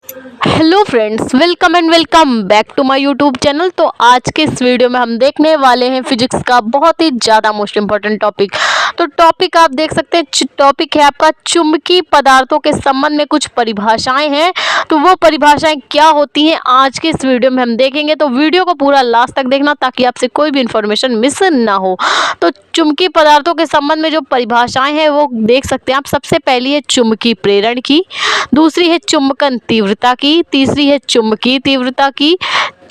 Hello friends, welcome and welcome back to my YouTube channel. तो आज के इस वीडियो में हम देखने वाले हैं फिजिक्स का बहुत ही ज़्यादा मोस्ट इम्पोर्टेंट टॉपिक। तो टॉपिक आप देख सकते हैं, टॉपिक है आपका चुंबकीय पदार्थों के संबंध में कुछ परिभाषाएं हैं। तो वो परिभाषाएं क्या होती हैं आज के इस वीडियो में हम देखेंगे। तो वीडियो को पूरा लास्ट तक देखना ताकि आपसे कोई भी इंफॉर्मेशन मिस ना हो। तो चुंबकीय पदार्थों के संबंध में जो परिभाषाएं हैं वो देख सकते हैं आप। सबसे पहली है चुंबकीय प्रेरण की, दूसरी है चुंबकन तीव्रता की, तीसरी है चुंबकीय तीव्रता की,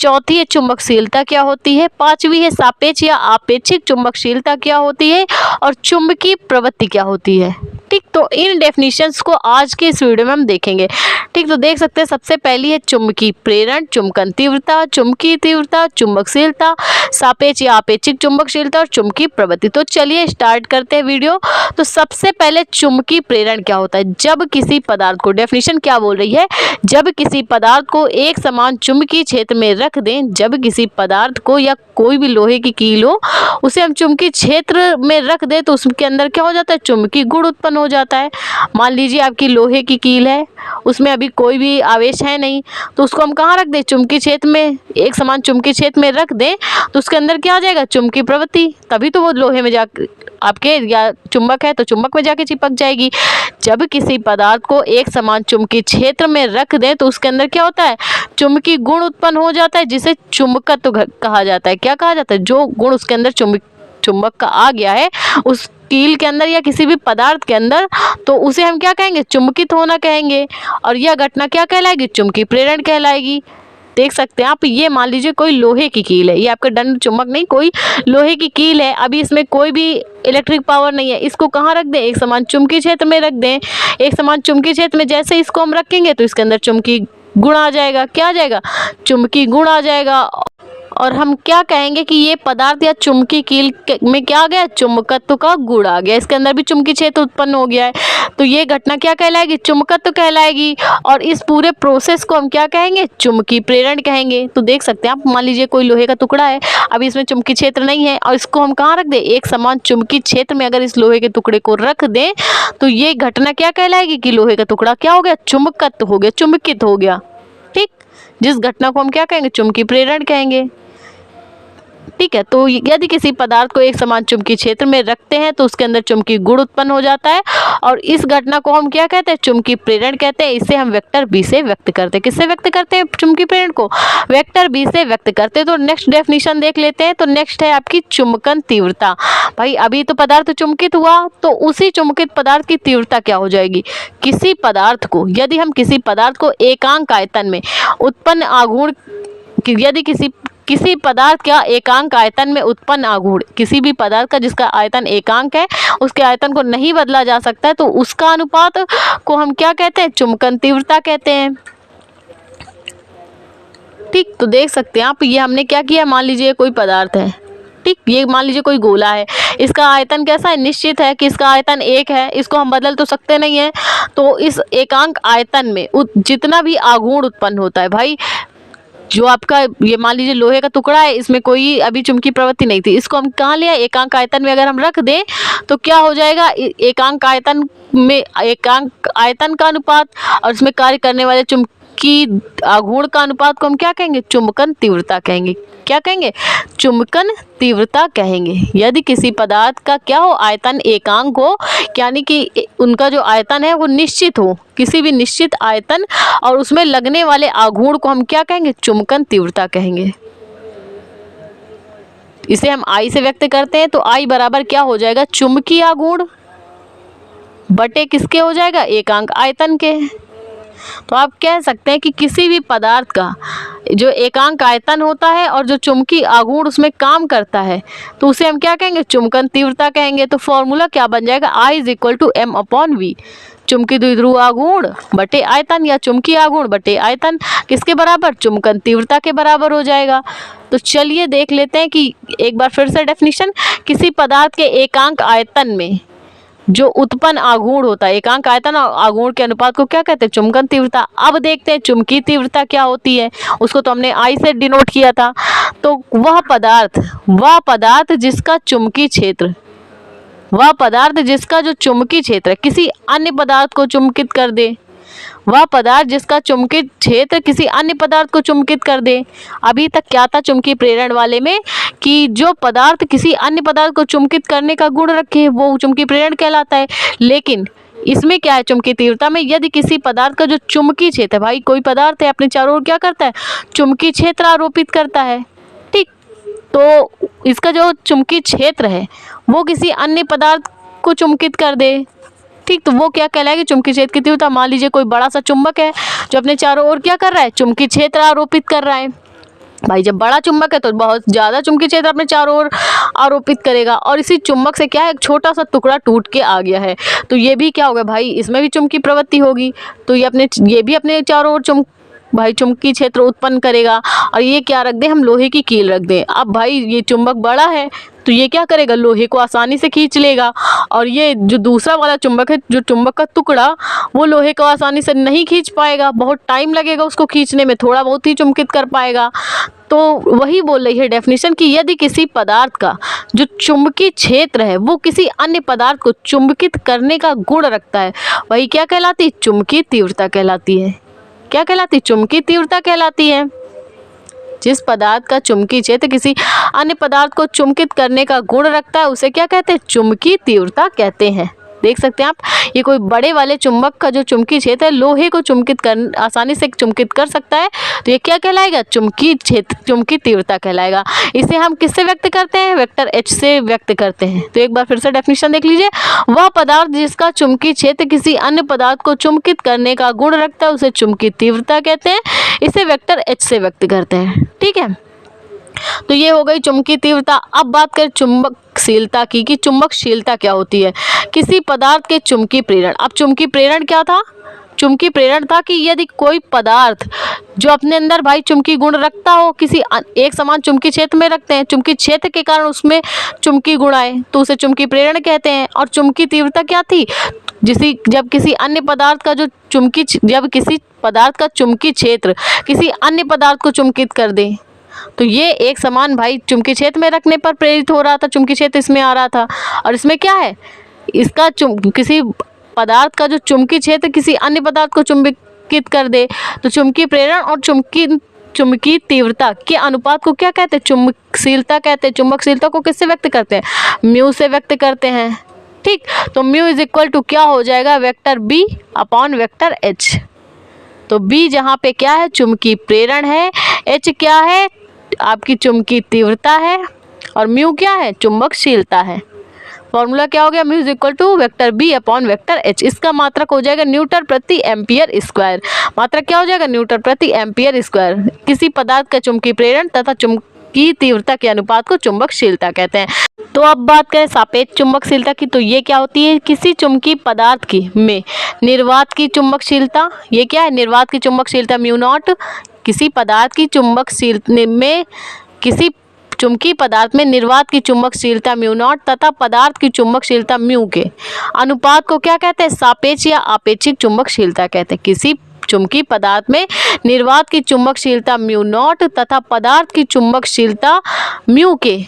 चौथी है चुंबकशीलता क्या होती है, पांचवी है सापेक्ष या आपेक्षिक चुंबकशीलता क्या होती है, और चुंबकीय प्रवृत्ति क्या होती है। ठीक, तो इन डेफिनेशंस को आज के इस वीडियो में हम देखेंगे। ठीक, तो देख सकते हैं सबसे पहली है चुंबकीय प्रेरण, चुंबकन तीव्रता, चुंबकीय तीव्रता, चुंबकशीलता, सापेक्ष या आपेक्षिक चुंबकशीलता और चुंबकीय प्रवृत्ति। तो चलिए स्टार्ट करते हैं वीडियो। तो सबसे पहले चुंबकीय प्रेरण क्या होता है। जब किसी पदार्थ को, डेफिनेशन क्या बोल रही है, जब किसी पदार्थ को एक समान चुंबकीय क्षेत्र में रख दें, जब किसी पदार्थ को या कोई भी लोहे की कील हो उसे हम चुंबकीय क्षेत्र में रख दें तो उसके अंदर क्या हो जाता है, चुंबकीय गुण उत्पन्न हो जाता है। मान लीजिए आपकी लोहे की कील है, उसमें अभी कोई भी आवेश है नहीं, तो उसको हम कहाँ रख दें, चुंबकीय क्षेत्र में, एक समान चुंबकीय क्षेत्र में रख दें तो उसके अंदर क्या आ जाएगा, चुंबकीय प्रवृत्ति। तभी तो वो लोहे में जा आपके, या चुंबक है तो चुंबक में जाके चिपक जाएगी। जब किसी पदार्थ को एक समान चुंबकीय क्षेत्र में रख दें तो उसके अंदर क्या होता है, चुंबकीय गुण उत्पन्न हो जाता है, जिसे चुंबकत्व कहा जाता है। क्या कहा जाता है, जो गुण उसके अंदर चुंबक का आ गया है उस कील के अंदर या किसी भी पदार्थ के अंदर, तो उसे हम क्या कहेंगे, चुंबकित होना कहेंगे। और यह घटना क्या कहलाएगी, चुंबकीय प्रेरण कहलाएगी। देख सकते हैं आप, ये मान लीजिए कोई लोहे की कील है, ये आपका दंड चुंबक नहीं, कोई लोहे की कील है, अभी इसमें कोई भी इलेक्ट्रिक पावर नहीं है। इसको कहाँ रख दें, एक समान चुंबकीय क्षेत्र में रख दें। एक समान चुंबकीय क्षेत्र में जैसे इसको हम रखेंगे तो इसके अंदर चुंबकीय गुण आ जाएगा। क्या आ जाएगा, चुंबकीय गुण आ जाएगा। और हम क्या कहेंगे कि ये पदार्थ या चुंबकीय कील में क्या आ गया, चुंबकत्व का गुण आ गया, इसके अंदर भी चुंबकीय क्षेत्र उत्पन्न हो गया है। तो ये घटना क्या कहलाएगी, चुंबकत्व कहलाएगी। और इस पूरे प्रोसेस को हम क्या कहेंगे, चुंबकीय प्रेरण कहेंगे। तो देख सकते हैं आप, मान लीजिए कोई लोहे का टुकड़ा है, अभी इसमें चुंबकीय क्षेत्र नहीं है और इसको हम कहाँ रख दें, एक समान चुंबकीय क्षेत्र में अगर इस लोहे के टुकड़े को रख दें तो ये घटना क्या कहलाएगी कि लोहे का टुकड़ा क्या हो गया, चुंबकत्व हो गया, चुंबकित हो गया। ठीक, जिस घटना को हम क्या कहेंगे, चुंबकीय प्रेरण कहेंगे। ठीक है, तो यदि किसी पदार्थ को एक समान चुंबकीय क्षेत्र में रखते हैं तो उसके अंदर चुंबकीय गुण उत्पन्न हो जाता है और इस घटना को हम क्या कहते हैं, चुंबकीय प्रेरण कहते हैं। इसे हम वेक्टर बी से व्यक्त करते हैं। किससे व्यक्त करते हैं चुंबकीय प्रेरण को, वेक्टर बी से व्यक्त करते हैं। तो नेक्स्ट डेफिनेशन देख लेते हैं। तो नेक्स्ट है आपकी चुंबकन तीव्रता। भाई अभी तो पदार्थ चुंबकित हुआ, तो उसी चुंबकित पदार्थ की तीव्रता क्या हो जाएगी। किसी पदार्थ को, यदि हम किसी पदार्थ को एकांक आयतन में उत्पन्न आघूर्ण, यदि किसी पदार्थ का एकांक आयतन में उत्पन्न आघूर्ण, किसी भी पदार्थ का जिसका आयतन एकांक है, उसके आयतन को नहीं बदला जा सकता है, तो उसका अनुपात को हम क्या कहते हैं, चुंबकन तीव्रता कहते हैं। ठीक, तो देख सकते हैं आप, ये हमने क्या किया, मान लीजिए कोई पदार्थ है, ठीक, ये मान लीजिए कोई गोला है, इसका आयतन कैसा है, निश्चित है कि इसका आयतन 1 है, इसको हम बदल तो सकते नहीं है। तो इस एकांक आयतन में जितना भी आघूर्ण उत्पन्न होता है, भाई जो आपका ये मान लीजिए लोहे का टुकड़ा है, इसमें कोई अभी चुंबकीय प्रवृत्ति नहीं थी, इसको हम कहाँ लिया, एकांक आयतन में अगर हम रख दें तो क्या हो जाएगा, एकांक आयतन में एकांक आयतन का अनुपात और इसमें कार्य करने वाले चुंबकीय आघूर्ण का अनुपात को हम क्या कहेंगे, चुंबकन तीव्रता कहेंगे। क्या कहेंगे, चुंबकन तीव्रता कहेंगे। यदि किसी पदार्थ का क्या हो, आयतन एकांक हो, यानी कि उनका जो आयतन है वो निश्चित हो, किसी भी निश्चित आयतन, और उसमें लगने वाले आघूर्ण को हम क्या कहेंगे, चुंबकन तीव्रता कहेंगे। इसे हम आई से व्यक्त करते हैं। तो आई बराबर क्या हो जाएगा, चुंबकीय आघूर्ण बटे किसके हो जाएगा, एकांक आयतन के। तो आप कह सकते हैं कि किसी भी पदार्थ का जो एकांक आयतन होता है और जो चुंबकीय आघूर्ण उसमें काम करता है, तो उसे हम क्या कहेंगे, चुंबकन तीव्रता कहेंगे। तो फॉर्मूला क्या बन जाएगा, I = m/v, चुंबकीय द्विध्रुव आघूर्ण बटे आयतन या चुंबकीय आघूर्ण बटे आयतन किसके बराबर, चुंबकन तीव्रता के बराबर हो जाएगा। तो चलिए देख लेते हैं कि एक बार फिर से डेफिनेशन, किसी पदार्थ के एकांक आयतन में जो उत्पन्न आघूर्ण होता है, एकांक आयतन और आघूर्ण के अनुपात को क्या कहते हैं, चुंबकन तीव्रता। अब देखते हैं चुंबकीय तीव्रता क्या होती है, उसको तो हमने आई से डिनोट किया था। तो वह पदार्थ जिसका चुंबकीय क्षेत्र, वह पदार्थ जिसका जो चुंबकीय क्षेत्र किसी अन्य पदार्थ को चुंबकित कर दे, वह पदार्थ जिसका चुंबकीय क्षेत्र किसी अन्य पदार्थ को चुंबकित कर दे। अभी तक क्या था चुंबकीय प्रेरण वाले में कि जो पदार्थ किसी अन्य पदार्थ को चुंबकित करने का गुण रखे वो चुंबकीय प्रेरण कहलाता है। लेकिन इसमें क्या है, चुंबकीय तीव्रता में यदि किसी पदार्थ का जो चुंबकीय क्षेत्र है, भाई कोई पदार्थ है अपने चारों ओर क्या करता है, चुंबकीय क्षेत्र आरोपित करता है। ठीक, तो इसका जो चुंबकीय क्षेत्र है वो किसी अन्य पदार्थ को चुंबकित कर दे। ठीक, तो वो क्या कहलाएगी, चुंबकीय क्षेत्र की तीव्रता। मान लीजिए कोई बड़ा सा चुंबक है जो अपने चारों ओर क्या कर रहा है, चुंबकीय क्षेत्र आरोपित कर रहा है। भाई जब बड़ा चुंबक है तो बहुत ज़्यादा चुंबकीय क्षेत्र अपने चारों ओर आरोपित करेगा, और इसी चुंबक से क्या है, एक छोटा सा टुकड़ा टूट के आ गया है, तो ये भी क्या होगा भाई, इसमें भी चुंबकीय प्रवृत्ति होगी, तो ये भी अपने चारों ओर चुंबकीय क्षेत्र उत्पन्न करेगा। और ये क्या रख दें, हम लोहे की कील रख दें। अब भाई ये चुंबक बड़ा है तो ये क्या करेगा, लोहे को आसानी से खींच लेगा, और ये जो दूसरा वाला चुंबक है, जो चुंबक का टुकड़ा, वो लोहे को आसानी से नहीं खींच पाएगा, बहुत टाइम लगेगा उसको खींचने में, थोड़ा बहुत ही चुंबकित कर पाएगा। तो वही बोल रही है डेफिनेशन कि यदि किसी पदार्थ का जो चुंबकीय क्षेत्र है वो किसी अन्य पदार्थ को चुंबकित करने का गुण रखता है, वही क्या कहलाती है, चुंबकीय तीव्रता कहलाती है। क्या कहलाती है, चुंबकीय तीव्रता कहलाती है। जिस पदार्थ का चुंबकीय क्षेत्र किसी अन्य पदार्थ को चुंबकित करने का गुण रखता है उसे क्या कहते हैं, चुंबकीय तीव्रता कहते हैं। देख सकते हैं आप, ये कोई बड़े वाले चुंबक का जो चुंबकीय क्षेत्र है लोहे को आसानी से चुंबकित कर सकता है, तो ये क्या कहलाएगा, चुंबकीय क्षेत्र, चुंबकीय तीव्रता कहलाएगा। इसे हम किससे व्यक्त करते हैं, वेक्टर H से व्यक्त करते हैं। तो एक बार फिर से डेफिनेशन देख लीजिए, वह पदार्थ जिसका चुंबकीय क्षेत्र किसी अन्य पदार्थ को चुंबकित करने का गुण रखता है उसे चुंबकीय तीव्रता कहते हैं। इसे वेक्टर H से व्यक्त करते हैं। ठीक है, तो ये हो गई चुंबकीय तीव्रता। अब बात करें चुंबकशीलता की, कि चुंबकशीलता क्या होती है, किसी पदार्थ के चुंबकीय प्रेरण। अब चुंबकीय प्रेरण क्या था, चुंबकीय प्रेरण था कि यदि कोई पदार्थ जो अपने अंदर भाई चुंबकीय गुण रखता हो, किसी एक समान चुंबकीय क्षेत्र में रखते हैं, चुंबकीय क्षेत्र के कारण उसमें चुंबकीय गुण आए तो उसे चुंबकीय प्रेरण कहते हैं। और चुंबकीय तीव्रता क्या थी, जब किसी अन्य पदार्थ का जो जब किसी पदार्थ का चुंबकीय क्षेत्र किसी अन्य पदार्थ को चुंबकित कर दे, तो ये एक समान भाई चुंबकीय क्षेत्र में रखने पर प्रेरित हो रहा था, चुंबकीय क्षेत्र इसमें आ रहा था। और इसमें क्या है, इसका किसी पदार्थ का जो चुंबकीय क्षेत्र किसी अन्य पदार्थ को चुंबकित कर दे, तो चुंबकीय प्रेरण और चुंबकीय तीव्रता के अनुपात को क्या कहते हैं, चुंबकशीलता कहते हैं। चुंबकशीलता को किससे व्यक्त करते हैं, म्यू से व्यक्त करते हैं। ठीक, तो म्यू इज इक्वल टू क्या हो जाएगा, vector B upon vector H। तो B जहाँ पे क्या है, चुंबकीय प्रेरण है, H क्या है, आपकी चुंबकीय तीव्रता है, और म्यू क्या है, चुंबकशीलता है। फॉर्मूला क्या हो गया, mu is equal to vector B upon vector H। इसका मात्रक हो जाएगा न्यूटन प्रति एम्पियर स्क्वायर। मात्रक क्या हो जाएगा, न्यूटन प्रति एम्पियर स्क्वायर। किसी पदार्थ का चुंबकीय प्रेरण तथा चुंबकीय तीव्रता के अनुपात को चुंबकशीलता कहते हैं। तो अब बात करें सापेक्ष चुंबकशीलता की, तो ये क्या होती है, किसी चुंबकीय पदार्थ की में निर्वात की चुंबकशीलता। ये क्या है, निर्वात की चुंबकशीलता म्यू नॉट। किसी पदार्थ की किसी चुंबकीय पदार्थ में निर्वात की चुंबकशीलता म्यू नॉट तथा पदार्थ की चुंबकशीलता म्यू के अनुपात को क्या कहते हैं, सापेक्ष या आपेक्षिक चुंबकशीलता कहते हैं। किसी चुंबकीय पदार्थ में निर्वात की चुंबकशीलता म्यू नॉट तथा पदार्थ की चुंबकशीलता म्यू के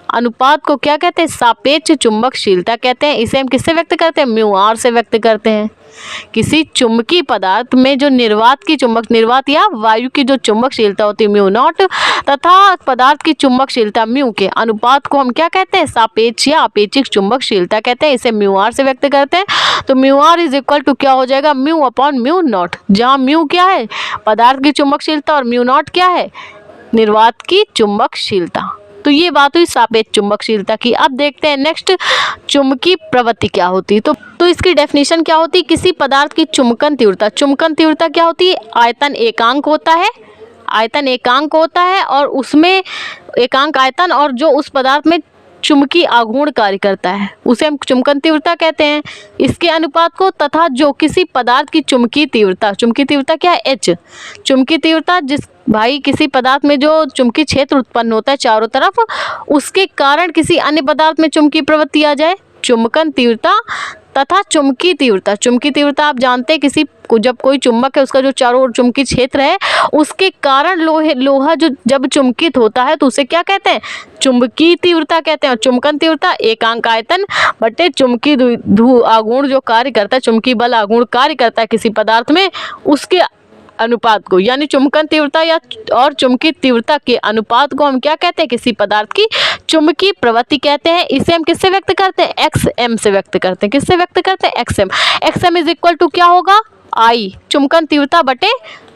अनुपात को क्या कहते हैं, सापेक्ष चुंबकशीलता कहते हैं। इसे हम किससे व्यक्त करते हैं, म्यू आर से व्यक्त करते हैं। किसी चुंबकीय पदार्थ में जो निर्वात या वायु की जो चुंबकशीलता होती है म्यू नॉट तथा पदार्थ की चुंबकशीलता म्यू के अनुपात को हम क्या कहते हैं, सापेक्ष या आपेक्षिक चुंबकशीलता कहते हैं। इसे म्यू आर से व्यक्त करते हैं। तो mu r is equal to क्या हो जाएगा, म्यू अपॉन म्यू नॉट, जहाँ म्यू क्या है, पदार्थ की चुंबकशीलता, और म्यू नॉट क्या है, निर्वात की चुंबकशीलता। तो ये बात हुई सापेक्ष चुंबकशीलता की। अब देखते हैं नेक्स्ट, चुंबकीय प्रवृत्ति क्या होती है। तो इसकी डेफिनेशन क्या होती है, किसी पदार्थ की चुंबकन तीव्रता। चुंबकन तीव्रता क्या होती है, आयतन एकांक होता है, आयतन एकांक होता है, और उसमें एकांक आयतन और जो उस पदार्थ में चुंबकीय आघूर्ण कार्य करता है उसे हम चुंबकन तीव्रता कहते हैं। इसके अनुपात को तथा जो किसी पदार्थ की चुंबकीय तीव्रता क्या है, H। चुंबकीय तीव्रता जिस भाई किसी पदार्थ में जो चुंबकीय क्षेत्र उत्पन्न होता है चारों तरफ, उसके कारण किसी अन्य पदार्थ में चुंबकीय प्रवृत्ति आ जाए, चुंबकन तीव्रता तथा चुंबकीय तीव्रता। चुंबकीय तीव्रता आप जानते हैं किसी जब कोई चुंबक है उसका जो चारों ओर चुंबकीय क्षेत्र है उसके कारण लोहा जो जब चुंबकित होता है तो उसे क्या कहते हैं, चुंबकीय तीव्रता कहते हैं। और चुंबकन तीव्रता एकांक आयतन बटे चुंबकीय ध्रुव आघूर्ण जो कार्य करता है, चुंबकीय बल आघूर्ण कार्य करता है किसी पदार्थ में, उसके अनुपात को, यानी चुंबकन तीव्रता या और चुंबकीय तीव्रता के अनुपात को हम क्या कहते हैं, किसी पदार्थ की चुंबकीय प्रवृत्ति कहते हैं। इसे हम किससे व्यक्त करते हैं, एक्स एम से व्यक्त करते हैं। किससे व्यक्त करते हैं, X M. X M is equal to क्या होगा, आई चुंबकन तीव्रता बटे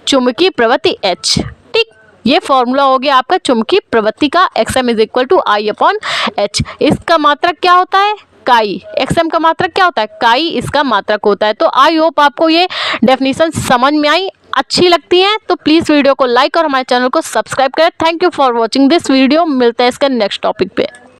चुंबकीय प्रवृत्ति एच। ठीक, ये फॉर्मूला हो गया आपका चुंबकीय प्रवृत्ति का, X M is equal to I upon H. इसका मात्रक क्या होता है, काई। एक्सएम का मात्रक क्या होता है, काई इसका मात्रक होता है। तो आई होप आपको ये डेफिनेशन समझ में आई, अच्छी लगती है तो प्लीज वीडियो को लाइक और हमारे चैनल को सब्सक्राइब करें। Thank you for watching this video. मिलते हैं इसके नेक्स्ट टॉपिक पे।